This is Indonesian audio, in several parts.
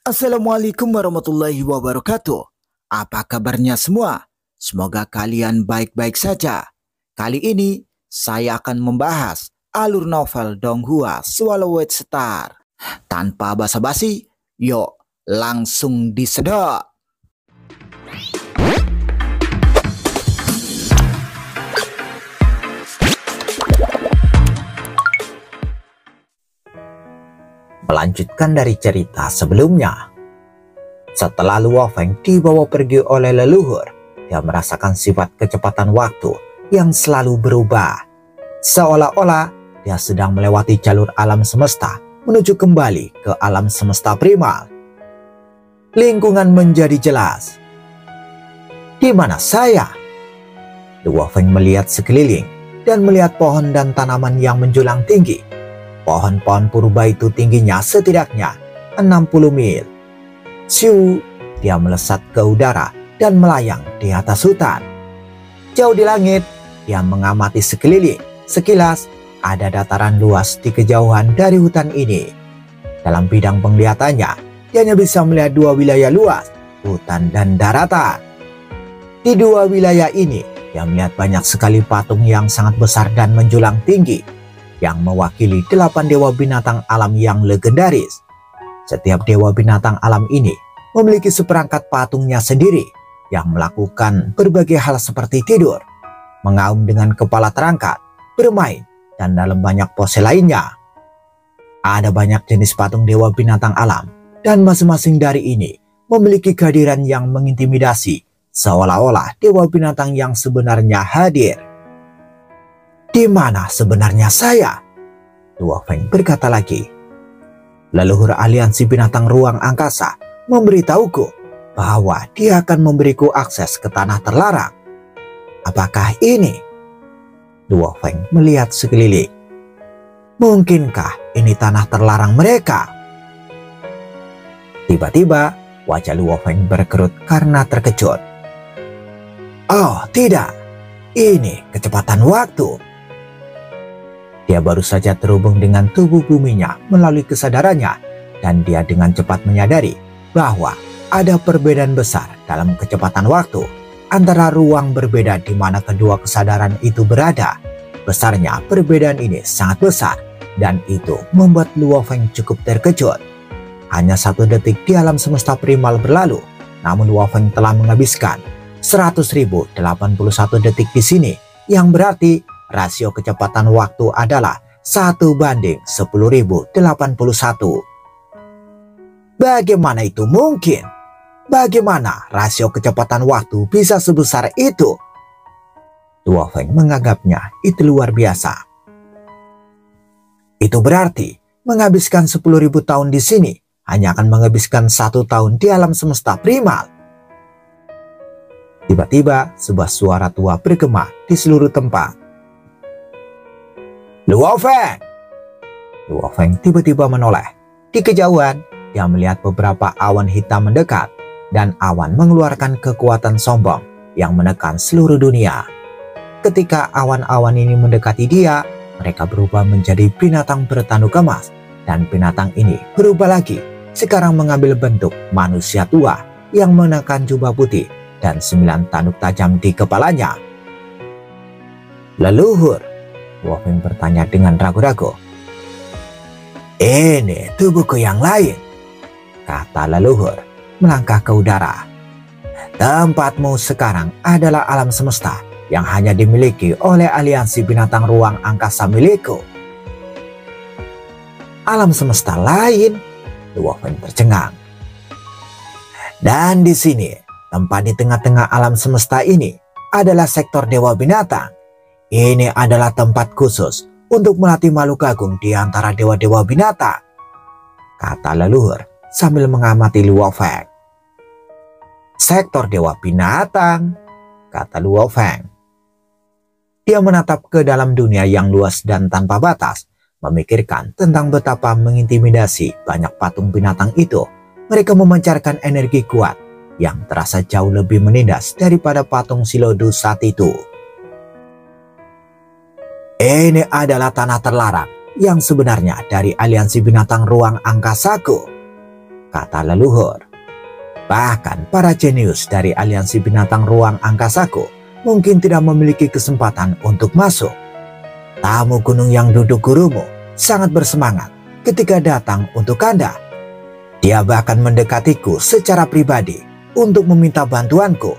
Assalamualaikum warahmatullahi wabarakatuh. Apa kabarnya semua? Semoga kalian baik-baik saja. Kali ini saya akan membahas alur novel Donghua Swallowed Star. Tanpa basa-basi, yuk langsung disedot. Melanjutkan dari cerita sebelumnya. Setelah Luo Feng dibawa pergi oleh leluhur, dia merasakan sifat kecepatan waktu yang selalu berubah. Seolah-olah dia sedang melewati jalur alam semesta menuju kembali ke alam semesta primal. Lingkungan menjadi jelas. Di mana saya? Luo Feng melihat sekeliling dan melihat pohon dan tanaman yang menjulang tinggi. Pohon-pohon purba itu tingginya setidaknya 60 mil. Siu, dia melesat ke udara dan melayang di atas hutan. Jauh di langit, dia mengamati sekeliling. Sekilas, ada dataran luas di kejauhan dari hutan ini. Dalam bidang penglihatannya, dia hanya bisa melihat dua wilayah luas, hutan dan daratan. Di dua wilayah ini, dia melihat banyak sekali patung yang sangat besar dan menjulang tinggi, yang mewakili 8 dewa binatang alam yang legendaris. Setiap dewa binatang alam ini memiliki seperangkat patungnya sendiri yang melakukan berbagai hal seperti tidur, mengaum dengan kepala terangkat, bermain, dan dalam banyak pose lainnya. Ada banyak jenis patung dewa binatang alam, dan masing-masing dari ini memiliki kehadiran yang mengintimidasi, seolah-olah dewa binatang yang sebenarnya hadir. Di mana sebenarnya saya? Luo Feng berkata lagi. Leluhur aliansi binatang ruang angkasa memberitahuku bahwa dia akan memberiku akses ke tanah terlarang. Apakah ini? Luo Feng melihat sekeliling. Mungkinkah ini tanah terlarang mereka? Tiba-tiba wajah Luo Feng berkerut karena terkejut. Oh tidak, ini kecepatan waktu. Dia baru saja terhubung dengan tubuh buminya melalui kesadarannya, dan dia dengan cepat menyadari bahwa ada perbedaan besar dalam kecepatan waktu antara ruang berbeda di mana kedua kesadaran itu berada. Besarnya perbedaan ini sangat besar, dan itu membuat Luo Feng cukup terkejut. Hanya 1 detik di alam semesta primal berlalu, namun Luo Feng telah menghabiskan 100.081 detik di sini, yang berarti rasio kecepatan waktu adalah 1:10.081. Bagaimana itu mungkin? Bagaimana rasio kecepatan waktu bisa sebesar itu? Luo Feng menganggapnya itu luar biasa. Itu berarti menghabiskan 10.000 tahun di sini hanya akan menghabiskan 1 tahun di alam semesta primal. Tiba-tiba sebuah suara tua bergema di seluruh tempat. Luo Feng! Luo Feng tiba-tiba menoleh. Di kejauhan, dia melihat beberapa awan hitam mendekat, dan awan mengeluarkan kekuatan sombong yang menekan seluruh dunia. Ketika awan-awan ini mendekati dia, mereka berubah menjadi binatang bertanduk emas, dan binatang ini berubah lagi, sekarang mengambil bentuk manusia tua yang mengenakan jubah putih dan 9 tanduk tajam di kepalanya. Leluhur, Luo Feng bertanya dengan ragu-ragu. Ini tubuhku yang lain, kata leluhur melangkah ke udara. Tempatmu sekarang adalah alam semesta yang hanya dimiliki oleh aliansi binatang ruang angkasa milikku. Alam semesta lain? Luo Feng tercengang. Dan di sini, tempat di tengah-tengah alam semesta ini adalah sektor dewa binatang. Ini adalah tempat khusus untuk melatih makhluk agung di antara dewa-dewa binatang, kata leluhur sambil mengamati Luo Feng. Sektor dewa binatang, kata Luo Feng. Dia menatap ke dalam dunia yang luas dan tanpa batas, memikirkan tentang betapa mengintimidasi banyak patung binatang itu. Mereka memancarkan energi kuat yang terasa jauh lebih menindas daripada patung Silodu saat itu. Ini adalah tanah terlarang yang sebenarnya dari aliansi binatang ruang angkasaku. kata leluhur. Bahkan para jenius dari aliansi binatang ruang angkasaku mungkin tidak memiliki kesempatan untuk masuk. Tamu gunung yang duduk gurumu sangat bersemangat ketika datang untuk Anda. Dia bahkan mendekatiku secara pribadi untuk meminta bantuanku.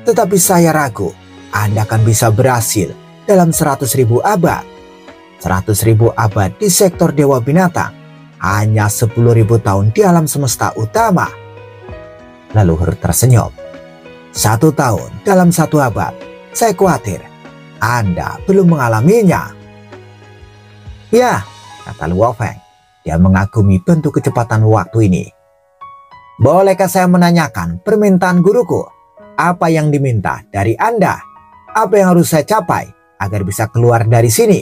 Tetapi saya ragu Anda akan bisa berhasil dalam 100.000 abad. 100.000 abad di sektor dewa binatang, hanya 10.000 tahun di alam semesta utama. Leluhur tersenyum. 1 tahun dalam 1 abad, saya khawatir Anda belum mengalaminya. Ya, kata Luo Feng. Dia mengagumi bentuk kecepatan waktu ini. Bolehkah saya menanyakan permintaan guruku? Apa yang diminta dari Anda? Apa yang harus saya capai agar bisa keluar dari sini?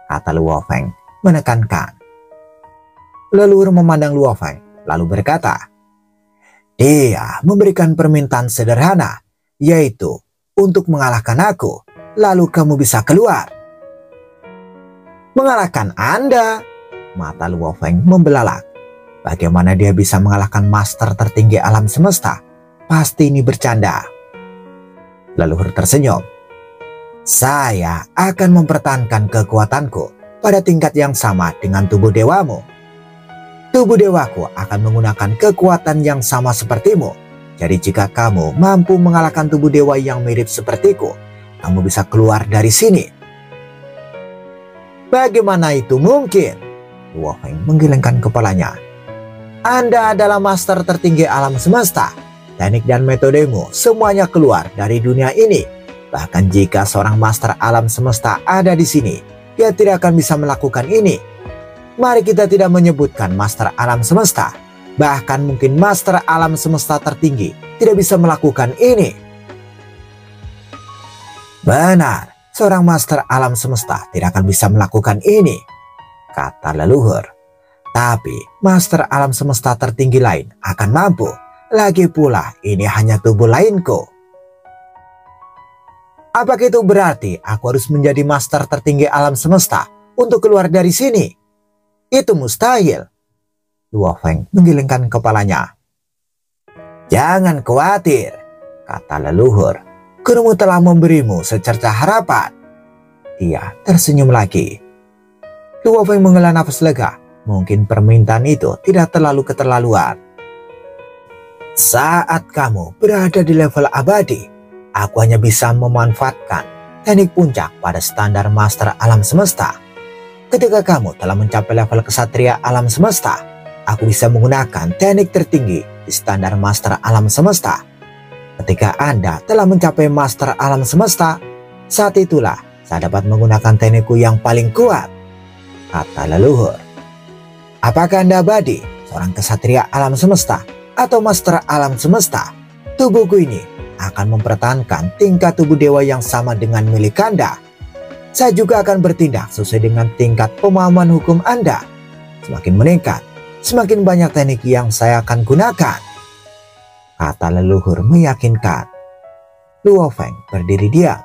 Kata Luo Feng menekankan. Leluhur memandang Luo Feng lalu berkata, dia memberikan permintaan sederhana, yaitu untuk mengalahkan aku, lalu kamu bisa keluar. Mengalahkan Anda? Mata Luo Feng membelalak. Bagaimana dia bisa mengalahkan master tertinggi alam semesta? Pasti ini bercanda. Leluhur tersenyum. Saya akan mempertahankan kekuatanku pada tingkat yang sama dengan tubuh dewamu. Tubuh dewaku akan menggunakan kekuatan yang sama sepertimu. Jadi jika kamu mampu mengalahkan tubuh dewa yang mirip sepertiku, kamu bisa keluar dari sini. Bagaimana itu mungkin? Luo Feng menggelengkan kepalanya. Anda adalah master tertinggi alam semesta. Teknik dan metodemu semuanya keluar dari dunia ini. Bahkan jika seorang master alam semesta ada di sini, dia tidak akan bisa melakukan ini. Mari kita tidak menyebutkan master alam semesta. Bahkan mungkin master alam semesta tertinggi tidak bisa melakukan ini. Benar, seorang master alam semesta tidak akan bisa melakukan ini, kata leluhur. Tapi master alam semesta tertinggi lain akan mampu. Lagi pula ini hanya tubuh lainku. Apakah itu berarti aku harus menjadi master tertinggi alam semesta untuk keluar dari sini? Itu mustahil. Luo Feng menggelengkan kepalanya. Jangan khawatir, kata leluhur. Gurumu telah memberimu secercah harapan. Dia tersenyum lagi. Luo Feng menghela nafas lega. Mungkin permintaan itu tidak terlalu keterlaluan. Saat kamu berada di level abadi, aku hanya bisa memanfaatkan teknik puncak pada standar master alam semesta. Ketika kamu telah mencapai level kesatria alam semesta, aku bisa menggunakan teknik tertinggi di standar master alam semesta. Ketika Anda telah mencapai master alam semesta, saat itulah saya dapat menggunakan teknikku yang paling kuat, kata leluhur. Apakah Anda abadi, seorang kesatria alam semesta, atau master alam semesta? Tubuhku ini akan mempertahankan tingkat tubuh dewa yang sama dengan milik Anda. Saya juga akan bertindak sesuai dengan tingkat pemahaman hukum Anda. Semakin meningkat, semakin banyak teknik yang saya akan gunakan, kata leluhur meyakinkan. Luo Feng berdiri diam.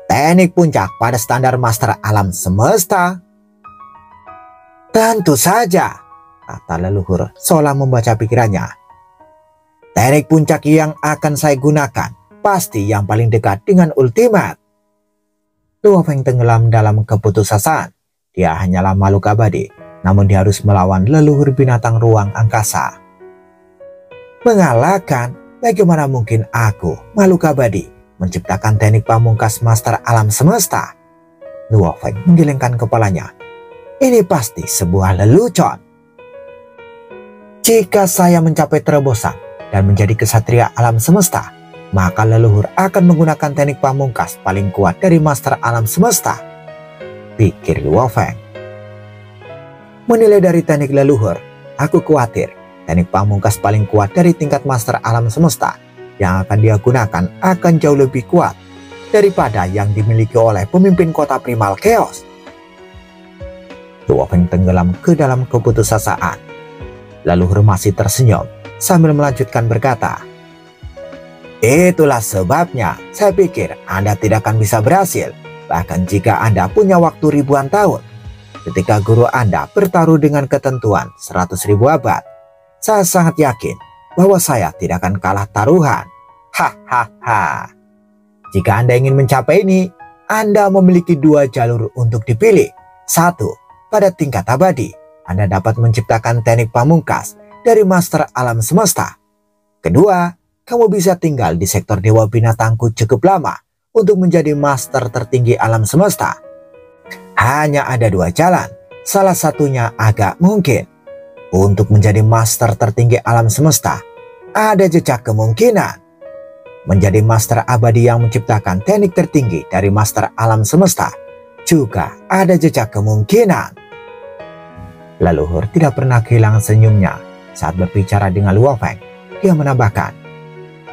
Teknik puncak pada standar master alam semesta? Tentu saja, kata leluhur seolah membaca pikirannya. Teknik puncak yang akan saya gunakan pasti yang paling dekat dengan ultimate. Luo Feng tenggelam dalam keputusasaan. Dia hanyalah makhluk abadi, namun dia harus melawan leluhur binatang ruang angkasa. Mengalahkan? Bagaimana mungkin aku, makhluk abadi, menciptakan teknik pamungkas master alam semesta? Luo Feng menggelengkan kepalanya. Ini pasti sebuah lelucon. Jika saya mencapai terobosan dan menjadi kesatria alam semesta, maka leluhur akan menggunakan teknik pamungkas paling kuat dari master alam semesta, pikir Luo Feng. Menilai dari teknik leluhur, aku khawatir teknik pamungkas paling kuat dari tingkat master alam semesta yang akan dia gunakan akan jauh lebih kuat daripada yang dimiliki oleh pemimpin kota primal chaos. Luo Feng tenggelam ke dalam keputusasaan. Leluhur masih tersenyum sambil melanjutkan berkata, itulah sebabnya saya pikir Anda tidak akan bisa berhasil, bahkan jika Anda punya waktu ribuan tahun. Ketika guru Anda bertaruh dengan ketentuan 100.000 abad, saya sangat yakin bahwa saya tidak akan kalah taruhan. Hahaha. Jika Anda ingin mencapai ini, Anda memiliki dua jalur untuk dipilih. Satu, pada tingkat abadi, Anda dapat menciptakan teknik pamungkas dari master alam semesta. Kedua, kamu bisa tinggal di sektor Dewa Binatangku cukup lama untuk menjadi master tertinggi alam semesta. Hanya ada dua jalan, salah satunya agak mungkin. Untuk menjadi master tertinggi alam semesta, ada jejak kemungkinan. Menjadi master abadi yang menciptakan teknik tertinggi dari master alam semesta, juga ada jejak kemungkinan. Leluhur tidak pernah kehilangan senyumnya saat berbicara dengan Luo Feng. Dia menambahkan,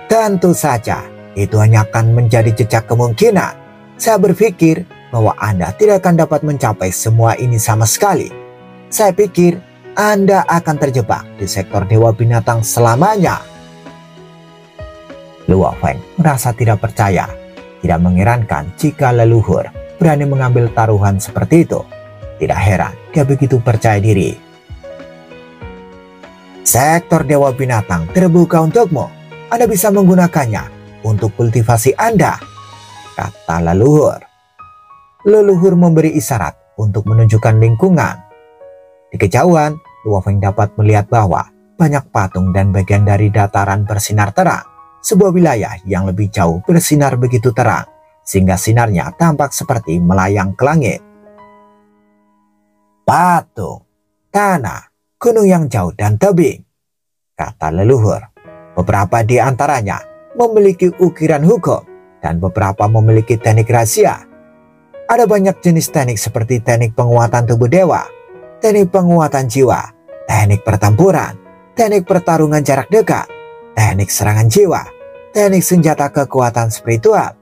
tentu saja itu hanya akan menjadi jejak kemungkinan. Saya berpikir bahwa Anda tidak akan dapat mencapai semua ini sama sekali. Saya pikir Anda akan terjebak di sektor Dewa Binatang selamanya. Luo Feng merasa tidak percaya. Tidak mengherankan jika leluhur berani mengambil taruhan seperti itu. Tidak heran dia begitu percaya diri. Sektor Dewa Binatang terbuka untukmu. Anda bisa menggunakannya untuk kultivasi Anda, kata leluhur. Leluhur memberi isyarat untuk menunjukkan lingkungan. Di kejauhan, Luo Feng dapat melihat bahwa banyak patung dan bagian dari dataran bersinar terang. Sebuah wilayah yang lebih jauh bersinar begitu terang, sehingga sinarnya tampak seperti melayang ke langit. Patung, tanah, gunung yang jauh dan tebing, kata leluhur. Beberapa di antaranya memiliki ukiran hukum dan beberapa memiliki teknik rahasia. Ada banyak jenis teknik seperti teknik penguatan tubuh dewa, teknik penguatan jiwa, teknik pertempuran, teknik pertarungan jarak dekat, teknik serangan jiwa, teknik senjata kekuatan spiritual.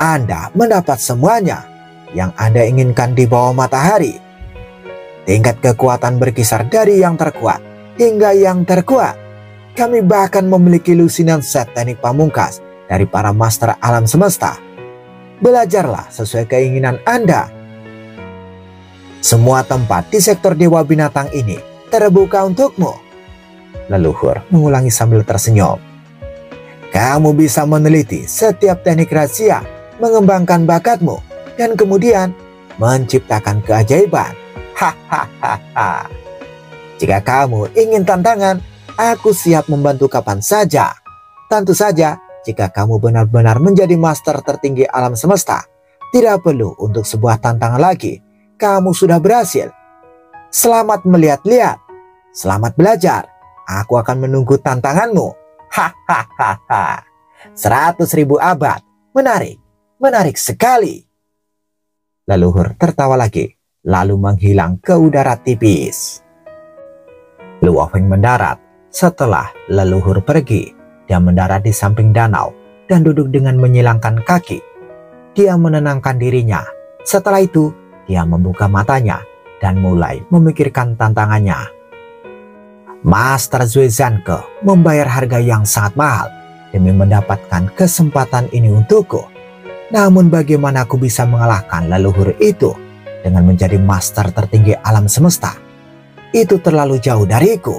Anda mendapat semuanya yang Anda inginkan di bawah matahari. Tingkat kekuatan berkisar dari yang terkuat hingga yang terkuat. Kami bahkan memiliki lusinan set teknik pamungkas dari para master alam semesta. Belajarlah sesuai keinginan Anda. Semua tempat di sektor Dewa Binatang ini terbuka untukmu. Leluhur mengulangi sambil tersenyum. Kamu bisa meneliti setiap teknik rahasia, mengembangkan bakatmu, dan kemudian menciptakan keajaiban. Hahaha. Jika kamu ingin tantangan, aku siap membantu kapan saja. Tentu saja, jika kamu benar-benar menjadi master tertinggi alam semesta, tidak perlu untuk sebuah tantangan lagi. Kamu sudah berhasil. Selamat melihat-lihat. Selamat belajar. Aku akan menunggu tantanganmu. Hahaha. 100.000 abad. Menarik. Menarik sekali. Leluhur tertawa lagi, lalu menghilang ke udara tipis. Luo Feng mendarat. Setelah leluhur pergi, dia mendarat di samping danau dan duduk dengan menyilangkan kaki. Dia menenangkan dirinya. Setelah itu, dia membuka matanya dan mulai memikirkan tantangannya. Master Zui Zhanke membayar harga yang sangat mahal demi mendapatkan kesempatan ini untukku. Namun bagaimana aku bisa mengalahkan leluhur itu dengan menjadi master tertinggi alam semesta? Itu terlalu jauh dariku.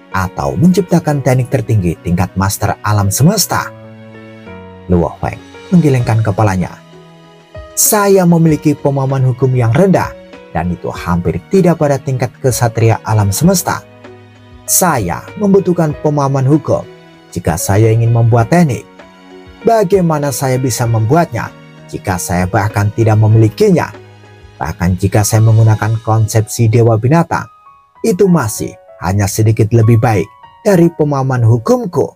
Atau menciptakan teknik tertinggi tingkat master alam semesta? Luo Feng menggelengkan kepalanya. Saya memiliki pemahaman hukum yang rendah dan itu hampir tidak pada tingkat kesatria alam semesta. Saya membutuhkan pemahaman hukum jika saya ingin membuat teknik. Bagaimana saya bisa membuatnya jika saya bahkan tidak memilikinya? Bahkan jika saya menggunakan konsepsi Dewa Binatang, itu masih hanya sedikit lebih baik dari pemahaman hukumku.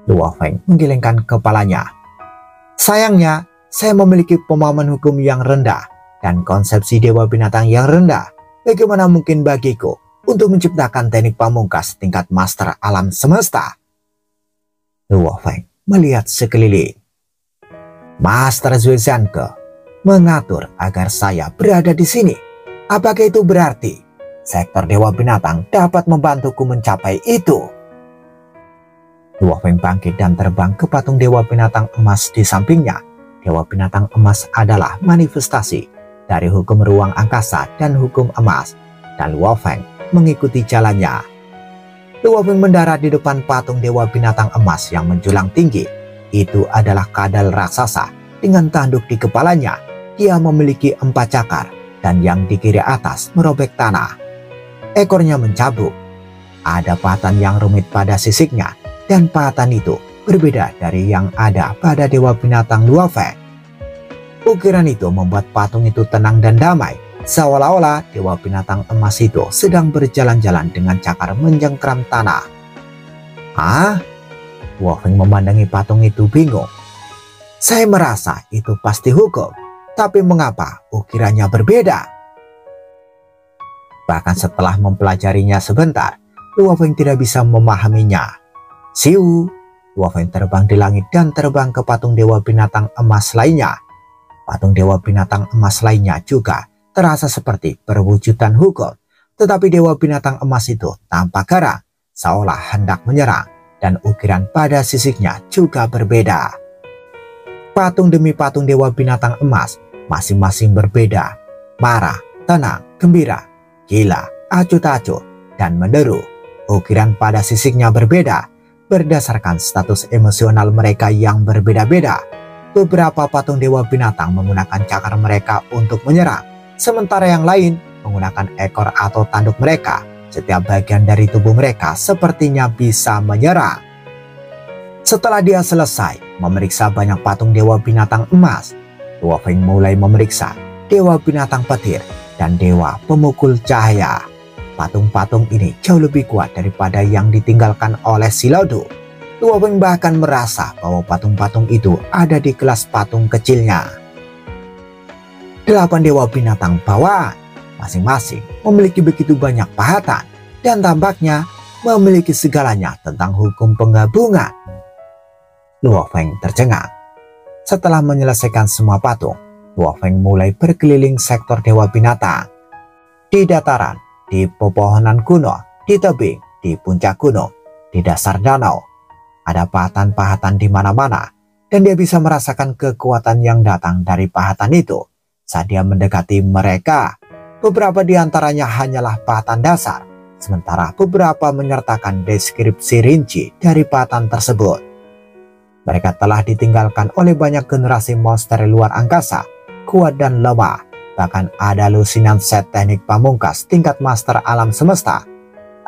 Luo Feng menggelengkan kepalanya. Sayangnya, saya memiliki pemahaman hukum yang rendah dan konsepsi Dewa Binatang yang rendah. Bagaimana mungkin bagiku untuk menciptakan teknik pamungkas tingkat master alam semesta? Luo Feng melihat sekeliling. Master Zui Zhanke mengatur agar saya berada di sini. Apakah itu berarti sektor Dewa Binatang dapat membantuku mencapai itu? Luo Feng bangkit dan terbang ke patung Dewa Binatang emas di sampingnya. Dewa Binatang emas adalah manifestasi dari hukum ruang angkasa dan hukum emas, dan Luo Feng mengikuti jalannya. Luo Feng mendarat di depan patung Dewa Binatang Emas yang menjulang tinggi. Itu adalah kadal raksasa dengan tanduk di kepalanya. Dia memiliki 4 cakar dan yang di kiri atas merobek tanah. Ekornya mencabuk. Ada pahatan yang rumit pada sisiknya dan pahatan itu berbeda dari yang ada pada Dewa Binatang Luo Feng. Ukiran itu membuat patung itu tenang dan damai, seolah-olah Dewa Binatang Emas itu sedang berjalan-jalan dengan cakar menjengkram tanah. Hah? Luo Feng memandangi patung itu bingung. Saya merasa itu pasti hukum, tapi mengapa ukirannya berbeda? Bahkan setelah mempelajarinya sebentar, Luo Feng tidak bisa memahaminya. Siu, Luo Feng terbang di langit dan terbang ke patung Dewa Binatang Emas lainnya. Patung Dewa Binatang Emas lainnya juga terasa seperti perwujudan hukum, tetapi Dewa Binatang Emas itu tampak garang, seolah hendak menyerang, dan ukiran pada sisiknya juga berbeda. Patung demi patung Dewa Binatang Emas masing-masing berbeda, marah, tenang, gembira, gila, acuh-acuh, dan menderu. Ukiran pada sisiknya berbeda berdasarkan status emosional mereka yang berbeda-beda. Beberapa patung Dewa Binatang menggunakan cakar mereka untuk menyerang, sementara yang lain menggunakan ekor atau tanduk mereka. Setiap bagian dari tubuh mereka sepertinya bisa menyerang. Setelah dia selesai memeriksa banyak patung Dewa Binatang Emas, Luo Feng mulai memeriksa Dewa Binatang Petir dan Dewa Pemukul Cahaya. Patung-patung ini jauh lebih kuat daripada yang ditinggalkan oleh si Laudu. Luo Feng bahkan merasa bahwa patung-patung itu ada di kelas patung kecilnya. 8 Dewa Binatang bawaan masing-masing memiliki begitu banyak pahatan dan tampaknya memiliki segalanya tentang hukum penggabungan. Luo Feng tercengang. Setelah menyelesaikan semua patung, Luo Feng mulai berkeliling sektor Dewa Binatang. Di dataran, di pepohonan kuno, di tebing, di puncak gunung, di dasar danau. Ada pahatan-pahatan di mana-mana, dan dia bisa merasakan kekuatan yang datang dari pahatan itu. Saat dia mendekati mereka, beberapa di antaranya hanyalah pahatan dasar, sementara beberapa menyertakan deskripsi rinci dari pahatan tersebut. Mereka telah ditinggalkan oleh banyak generasi monster luar angkasa, kuat dan lemah. Bahkan ada lusinan set teknik pamungkas tingkat master alam semesta.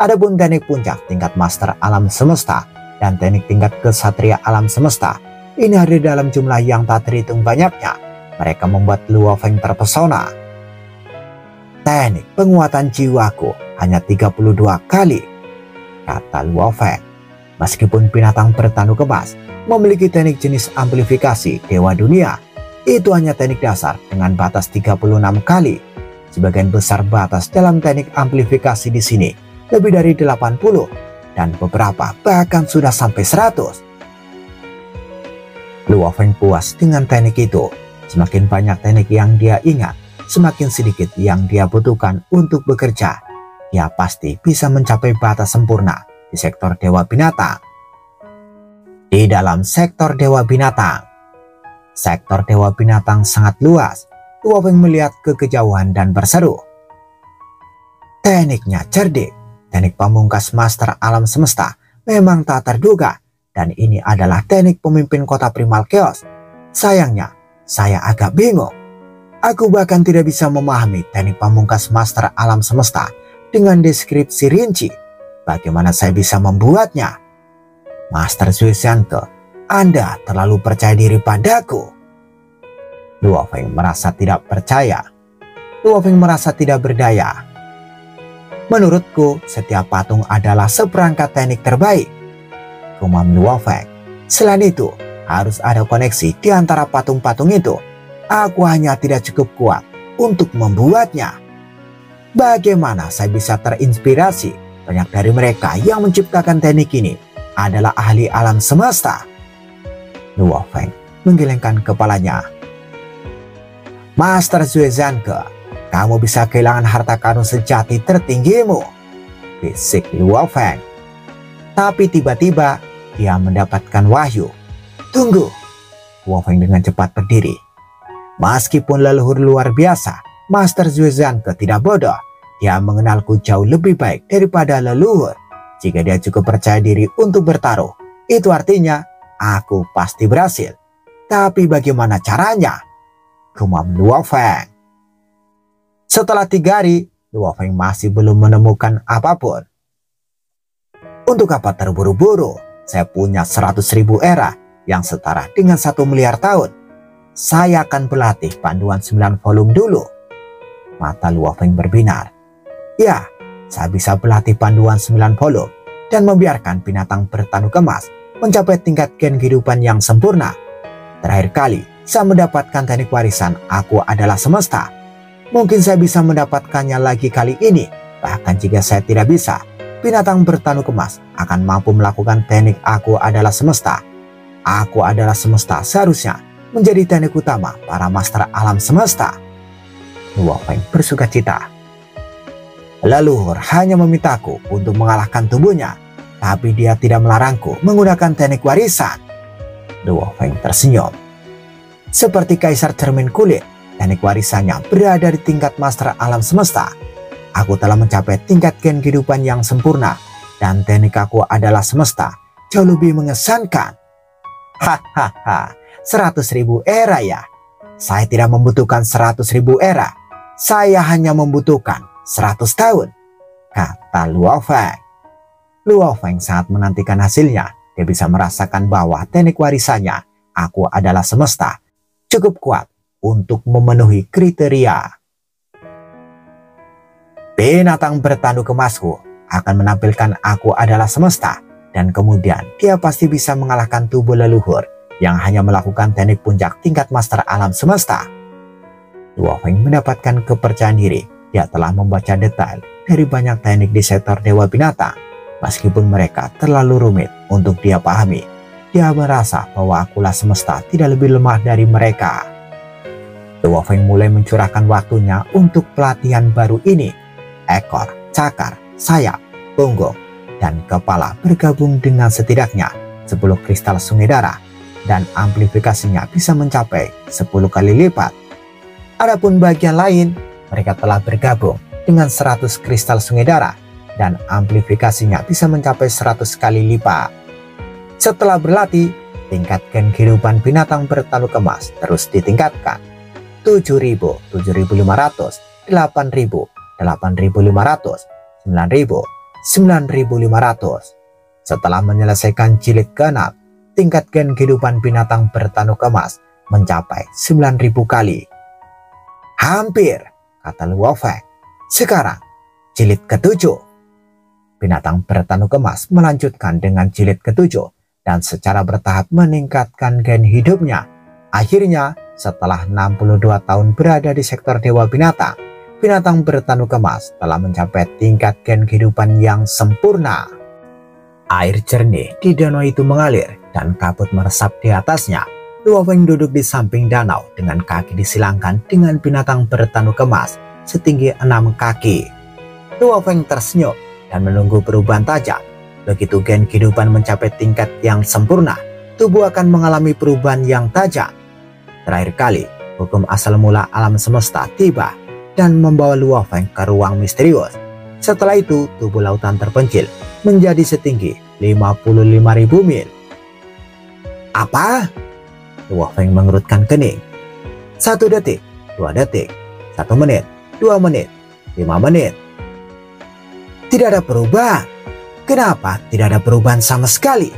Adapun teknik puncak tingkat master alam semesta dan teknik tingkat kesatria alam semesta ini hadir dalam jumlah yang tak terhitung banyaknya. Mereka membuat Luo Feng terpesona. Teknik penguatan jiwaku hanya 32 kali, kata Luo Feng. Meskipun binatang bertanduk emas memiliki teknik jenis amplifikasi Dewa Dunia, itu hanya teknik dasar dengan batas 36 kali. Sebagian besar batas dalam teknik amplifikasi di sini lebih dari 80 dan beberapa bahkan sudah sampai 100. Luo Feng puas dengan teknik itu. Semakin banyak teknik yang dia ingat, semakin sedikit yang dia butuhkan untuk bekerja. Dia pasti bisa mencapai batas sempurna di sektor Dewa Binatang. Di dalam sektor Dewa Binatang, sektor Dewa Binatang sangat luas. Luo Feng melihat ke kejauhan dan berseru. Tekniknya cerdik. Teknik pamungkas master alam semesta memang tak terduga. Dan ini adalah teknik pemimpin kota primal chaos. Sayangnya, saya agak bingung. Aku bahkan tidak bisa memahami teknik pamungkas master alam semesta dengan deskripsi rinci. Bagaimana saya bisa membuatnya? Master Zuizhanke, Anda terlalu percaya diri padaku. Luo Feng merasa tidak percaya. Luo Feng merasa tidak berdaya. Menurutku, setiap patung adalah seperangkat teknik terbaik, gumam Luo Feng. Selain itu, harus ada koneksi di antara patung-patung itu. Aku hanya tidak cukup kuat untuk membuatnya. Bagaimana saya bisa terinspirasi? Banyak dari mereka yang menciptakan teknik ini adalah ahli alam semesta. Luo Feng menggelengkan kepalanya. Master Zuizhanke, kamu bisa kehilangan harta karun sejati tertinggimu, bisik Luo Feng. Tapi tiba-tiba dia mendapatkan wahyu. Tunggu, Luo Feng dengan cepat berdiri. Meskipun leluhur luar biasa, Master Zuizhanke tidak bodoh. Dia mengenalku jauh lebih baik daripada leluhur. Jika dia cukup percaya diri untuk bertaruh, itu artinya aku pasti berhasil. Tapi bagaimana caranya? Gumam Luo Feng. Setelah 3 hari, Luo Feng masih belum menemukan apapun. Untuk apa terburu-buru? Saya punya 100.000 era yang setara dengan 1 miliar tahun. Saya akan berlatih panduan 9 volume dulu. Mata Luo Feng berbinar. Ya, saya bisa berlatih panduan 9 volume dan membiarkan binatang bertanduk emas mencapai tingkat gen kehidupan yang sempurna. Terakhir kali saya mendapatkan teknik warisan Aku Adalah Semesta. Mungkin saya bisa mendapatkannya lagi kali ini. Bahkan jika saya tidak bisa, binatang bertanduk emas akan mampu melakukan teknik Aku Adalah Semesta. Aku Adalah Semesta seharusnya menjadi teknik utama para master alam semesta. Luo Feng bersuka cita. Leluhur hanya memintaku untuk mengalahkan tubuhnya, tapi dia tidak melarangku menggunakan teknik warisan. Luo Feng tersenyum. Seperti kaisar cermin kulit, teknik warisannya berada di tingkat master alam semesta. Aku telah mencapai tingkat gen kehidupan yang sempurna, dan teknik Aku Adalah Semesta jauh lebih mengesankan. Hahaha, 100.000 era ya? Saya tidak membutuhkan 100.000 era. Saya hanya membutuhkan 100 tahun, kata Luo Feng. Luo Feng sangat menantikan hasilnya. Dia bisa merasakan bahwa teknik warisannya Aku Adalah Semesta cukup kuat untuk memenuhi kriteria. Binatang bertanduk emasku akan menampilkan Aku Adalah Semesta, dan kemudian dia pasti bisa mengalahkan tubuh leluhur yang hanya melakukan teknik puncak tingkat master alam semesta. Luo Feng mendapatkan kepercayaan diri. Dia telah membaca detail dari banyak teknik di sektor Dewa Binatang. Meskipun mereka terlalu rumit untuk dia pahami, dia merasa bahwa Akulah Semesta tidak lebih lemah dari mereka. Luo Feng mulai mencurahkan waktunya untuk pelatihan baru ini. Ekor, cakar, sayap, punggung, dan kepala bergabung dengan setidaknya 10 kristal sungai darah, dan amplifikasinya bisa mencapai 10 kali lipat. Adapun bagian lain, mereka telah bergabung dengan 100 kristal sungai darah, dan amplifikasinya bisa mencapai 100 kali lipat. Setelah berlatih, tingkat gen kehidupan binatang bertanduk emas terus ditingkatkan. 7.000, 7.500, 8.000, 8.500, 9.000, 9.500. Setelah menyelesaikan jilid ke-6, tingkat gen kehidupan binatang bertanduk emas mencapai 9.000 kali. Hampir, kata Luo Feng. Sekarang, jilid ke-7. Binatang bertanduk emas melanjutkan dengan jilid ke-7 dan secara bertahap meningkatkan gen hidupnya. Akhirnya, setelah 62 tahun berada di sektor Dewa Binatang, binatang bertanduk emas telah mencapai tingkat gen kehidupan yang sempurna. Air jernih di danau itu mengalir dan kabut meresap di atasnya. Luo Feng duduk di samping danau dengan kaki disilangkan dengan binatang bertanduk emas setinggi 6 kaki. Luo Feng tersenyum dan menunggu perubahan tajam. Begitu gen kehidupan mencapai tingkat yang sempurna, tubuh akan mengalami perubahan yang tajam. Terakhir kali, hukum asal mula alam semesta tiba dan membawa Luo Feng ke ruang misterius. Setelah itu, tubuh lautan terpencil menjadi setinggi 55.000 mil. Apa? Luo Feng mengerutkan kening. 1 detik, 2 detik, 1 menit, 2 menit, 5 menit. Tidak ada perubahan. Kenapa tidak ada perubahan sama sekali?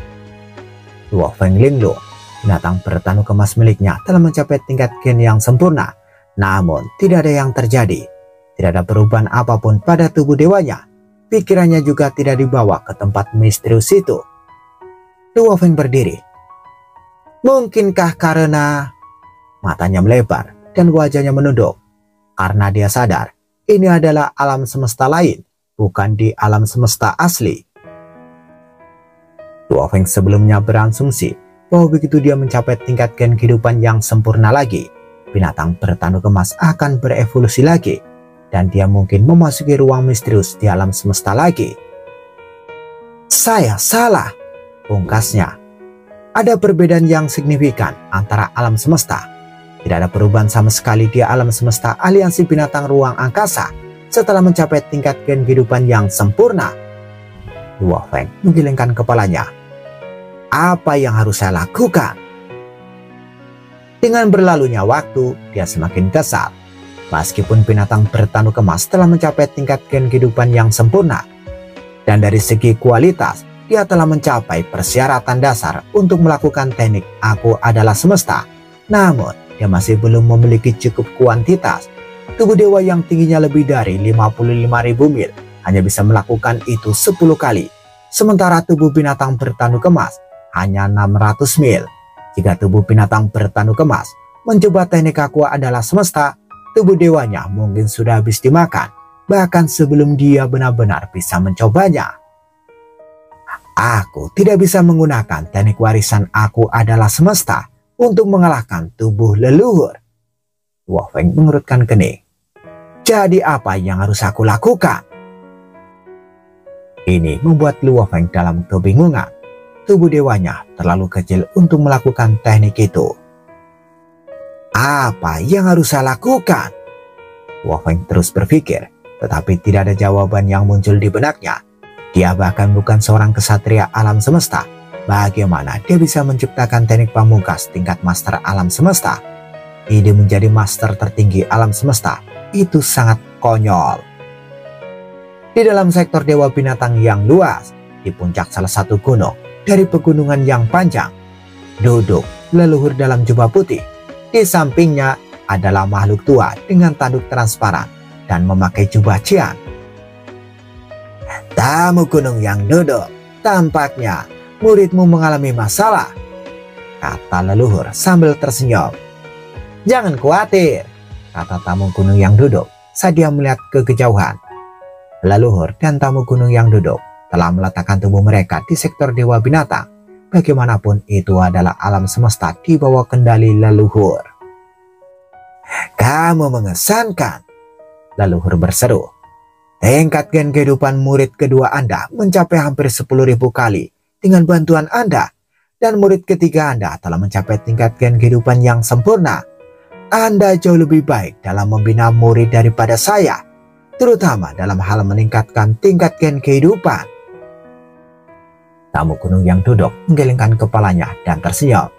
Luo Feng linglung, binatang bertanduk emas miliknya telah mencapai tingkat gen yang sempurna. Namun tidak ada yang terjadi. Tidak ada perubahan apapun pada tubuh dewanya. Pikirannya juga tidak dibawa ke tempat misterius itu. Luo Feng berdiri. Mungkinkah karena... Matanya melebar dan wajahnya menunduk. Karena dia sadar ini adalah alam semesta lain, bukan di alam semesta asli. Luo Feng sebelumnya berasumsi bahwa begitu dia mencapai tingkat gen kehidupan yang sempurna lagi, binatang bertanduk emas akan berevolusi lagi, dan dia mungkin memasuki ruang misterius di alam semesta lagi. Saya salah, pungkasnya. Ada perbedaan yang signifikan antara alam semesta. Tidak ada perubahan sama sekali di alam semesta aliansi binatang ruang angkasa setelah mencapai tingkat gen kehidupan yang sempurna. Luo Feng menggelengkan kepalanya. Apa yang harus saya lakukan? Dengan berlalunya waktu, dia semakin kesal. Meskipun binatang bertanduk emas telah mencapai tingkat gen kehidupan yang sempurna, dan dari segi kualitas, dia telah mencapai persyaratan dasar untuk melakukan teknik Aku Adalah Semesta. Namun, dia masih belum memiliki cukup kuantitas. Tubuh dewa yang tingginya lebih dari 55.000 mil hanya bisa melakukan itu 10 kali. Sementara tubuh binatang bertanduk emas hanya 600 mil. Jika tubuh binatang bertanduk emas mencoba teknik Aku Adalah Semesta, tubuh dewanya mungkin sudah habis dimakan, bahkan sebelum dia benar-benar bisa mencobanya. Aku tidak bisa menggunakan teknik warisan Aku Adalah Semesta untuk mengalahkan tubuh leluhur. Luo Feng mengerutkan kening. Jadi apa yang harus aku lakukan? Ini membuat Luo Feng dalam kebingungan. Tubuh dewanya terlalu kecil untuk melakukan teknik itu. Apa yang harus saya lakukan? Luo Feng terus berpikir, tetapi tidak ada jawaban yang muncul di benaknya. Dia bahkan bukan seorang kesatria alam semesta. Bagaimana dia bisa menciptakan teknik pamungkas tingkat master alam semesta? Ide menjadi master tertinggi alam semesta itu sangat konyol. Di dalam sektor dewa binatang yang luas, di puncak salah satu gunung dari pegunungan yang panjang, duduk leluhur dalam jubah putih. Di sampingnya adalah makhluk tua dengan tanduk transparan dan memakai jubah cian. Tamu gunung yang duduk, tampaknya muridmu mengalami masalah, kata leluhur sambil tersenyum. Jangan khawatir, kata tamu gunung yang duduk saat dia melihat ke kejauhan. Leluhur dan tamu gunung yang duduk telah meletakkan tubuh mereka di sektor dewa binatang. Bagaimanapun itu adalah alam semesta di bawah kendali leluhur. Kamu mengesankan, leluhur berseru. Tingkat gen kehidupan murid kedua Anda mencapai hampir 10.000 kali dengan bantuan Anda, dan murid ketiga Anda telah mencapai tingkat gen kehidupan yang sempurna. Anda jauh lebih baik dalam membina murid daripada saya, terutama dalam hal meningkatkan tingkat gen kehidupan. Tamu gunung yang duduk menggelengkan kepalanya dan tersenyum.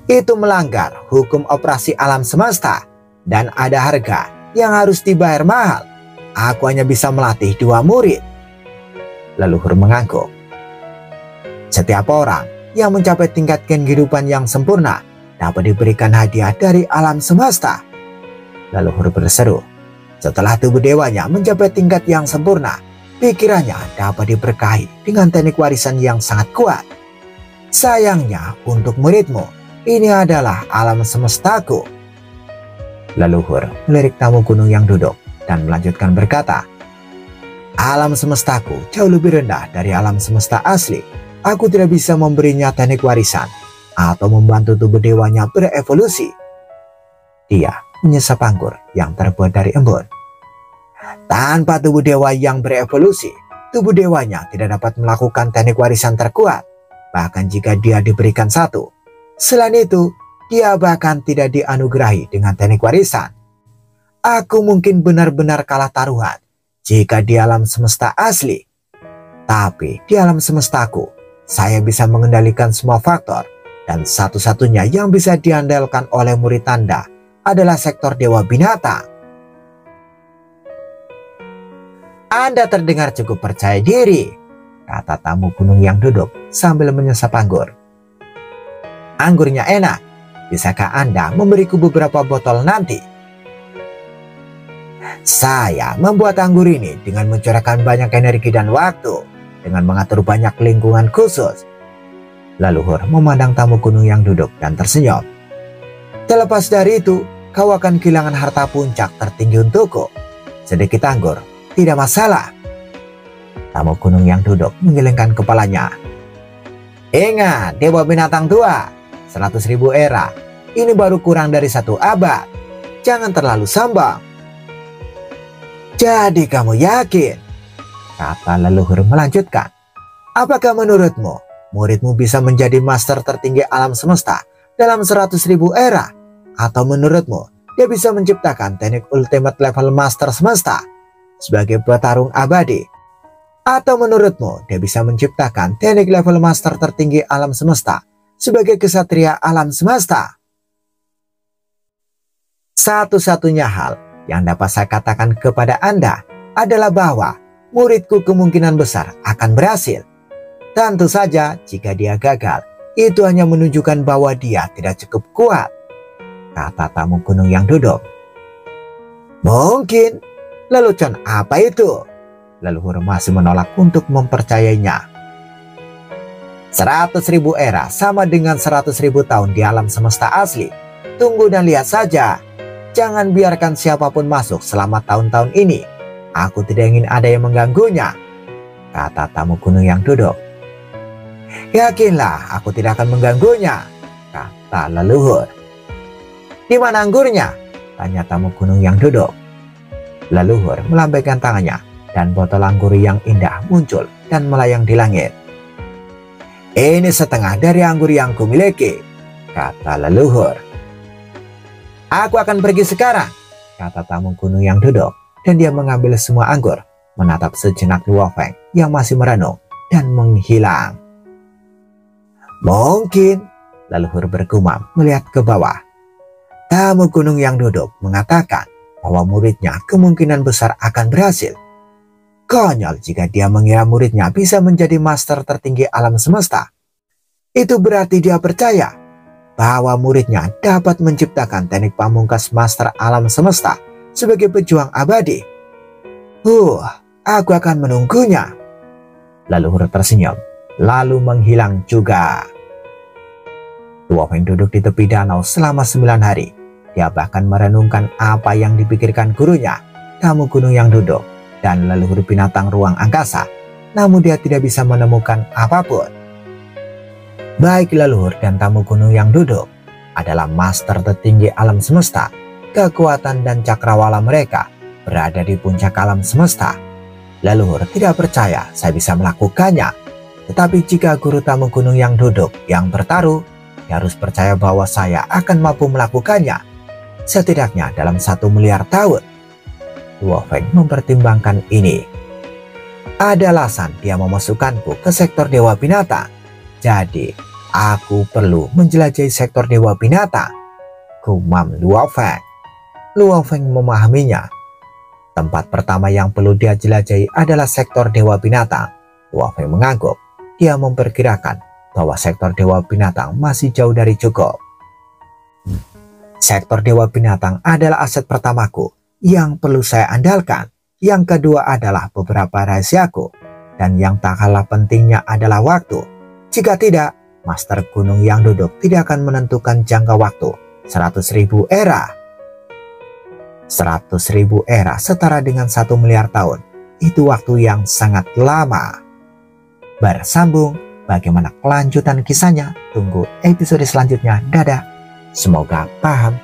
Itu melanggar hukum operasi alam semesta, dan ada harga yang harus dibayar mahal. Aku hanya bisa melatih 2 murid. Leluhur mengangguk. Setiap orang yang mencapai tingkat gen kehidupan yang sempurna dapat diberikan hadiah dari alam semesta. Leluhur berseru. Setelah tubuh dewanya mencapai tingkat yang sempurna, pikirannya dapat diberkahi dengan teknik warisan yang sangat kuat. Sayangnya untuk muridmu, ini adalah alam semestaku. Leluhur melirik tamu gunung yang duduk dan melanjutkan berkata, alam semestaku jauh lebih rendah dari alam semesta asli. Aku tidak bisa memberinya teknik warisan atau membantu tubuh dewanya berevolusi. Dia menyesap anggur yang terbuat dari embun. Tanpa tubuh dewa yang berevolusi, tubuh dewanya tidak dapat melakukan teknik warisan terkuat, bahkan jika dia diberikan satu. Selain itu, dia bahkan tidak dianugerahi dengan teknik warisan. Aku mungkin benar-benar kalah taruhan jika di alam semesta asli. Tapi di alam semestaku, saya bisa mengendalikan semua faktor, dan satu-satunya yang bisa diandalkan oleh murid Anda adalah sektor dewa binatang. Anda terdengar cukup percaya diri, kata tamu gunung yang duduk sambil menyesap anggur. Anggurnya enak, bisakah Anda memberiku beberapa botol nanti? Saya membuat anggur ini dengan mencurahkan banyak energi dan waktu, dengan mengatur banyak lingkungan khusus. Leluhur memandang tamu gunung yang duduk dan tersenyum. Terlepas dari itu, kau akan kehilangan harta puncak tertinggi untukku. Sedikit anggur, tidak masalah. Tamu gunung yang duduk menggelengkan kepalanya. Ingat, dewa binatang tua, 100.000 era. Ini baru kurang dari 1 abad. Jangan terlalu sombong. Jadi kamu yakin? Kata leluhur melanjutkan. Apakah menurutmu muridmu bisa menjadi master tertinggi alam semesta dalam 100.000 era? Atau menurutmu dia bisa menciptakan teknik ultimate level master semesta sebagai petarung abadi? Atau menurutmu dia bisa menciptakan teknik level master tertinggi alam semesta sebagai kesatria alam semesta? Satu-satunya hal yang dapat saya katakan kepada Anda adalah bahwa muridku kemungkinan besar akan berhasil. Tentu saja jika dia gagal, itu hanya menunjukkan bahwa dia tidak cukup kuat, kata tamu gunung yang duduk. Mungkin. Lelucon apa itu? Leluhur masih menolak untuk mempercayainya. 100.000 era sama dengan 100.000 tahun di alam semesta asli. Tunggu dan lihat saja. Jangan biarkan siapapun masuk selama tahun-tahun ini. Aku tidak ingin ada yang mengganggunya, kata tamu gunung yang duduk. Yakinlah aku tidak akan mengganggunya, kata leluhur. Di mana anggurnya? Tanya tamu gunung yang duduk. Leluhur melambaikan tangannya dan botol anggur yang indah muncul dan melayang di langit. Ini setengah dari anggur yang kumiliki, kata leluhur. Aku akan pergi sekarang, kata tamu gunung yang duduk, dan dia mengambil semua anggur, menatap sejenak Luo Feng yang masih merenung dan menghilang. Mungkin, leluhur bergumam melihat ke bawah. Tamu gunung yang duduk mengatakan bahwa muridnya kemungkinan besar akan berhasil. Konyol jika dia mengira muridnya bisa menjadi master tertinggi alam semesta. Itu berarti dia percaya bahwa muridnya dapat menciptakan teknik pamungkas master alam semesta sebagai pejuang abadi. Aku akan menunggunya. Leluhur tersenyum, lalu menghilang juga. Luo Feng duduk di tepi danau selama 9 hari. Dia bahkan merenungkan apa yang dipikirkan gurunya, tamu gunung yang duduk, dan leluhur binatang ruang angkasa. Namun dia tidak bisa menemukan apapun. Baik leluhur dan tamu gunung yang duduk adalah master tertinggi alam semesta. Kekuatan dan cakrawala mereka berada di puncak alam semesta. Leluhur tidak percaya saya bisa melakukannya. Tetapi jika guru tamu gunung yang duduk yang bertaruh, dia harus percaya bahwa saya akan mampu melakukannya. Setidaknya dalam 1 miliar tahun. Luo Feng mempertimbangkan ini. Ada alasan dia memasukkanku ke sektor dewa binatang. Jadi aku perlu menjelajahi sektor dewa binatang, gumam Luo Feng. Luo Feng memahaminya. Tempat pertama yang perlu dia jelajahi adalah sektor dewa binatang. Luo Feng mengangguk. Dia memperkirakan bahwa sektor dewa binatang masih jauh dari cukup. Sektor dewa binatang adalah aset pertamaku yang perlu saya andalkan. Yang kedua adalah beberapa rahasiaku. Dan yang tak kalah pentingnya adalah waktu. Jika tidak, master gunung yang duduk tidak akan menentukan jangka waktu 100.000 era. 100.000 era setara dengan 1 miliar tahun. Itu waktu yang sangat lama. Bersambung, bagaimana kelanjutan kisahnya? Tunggu episode selanjutnya. Dadah. Semoga paham.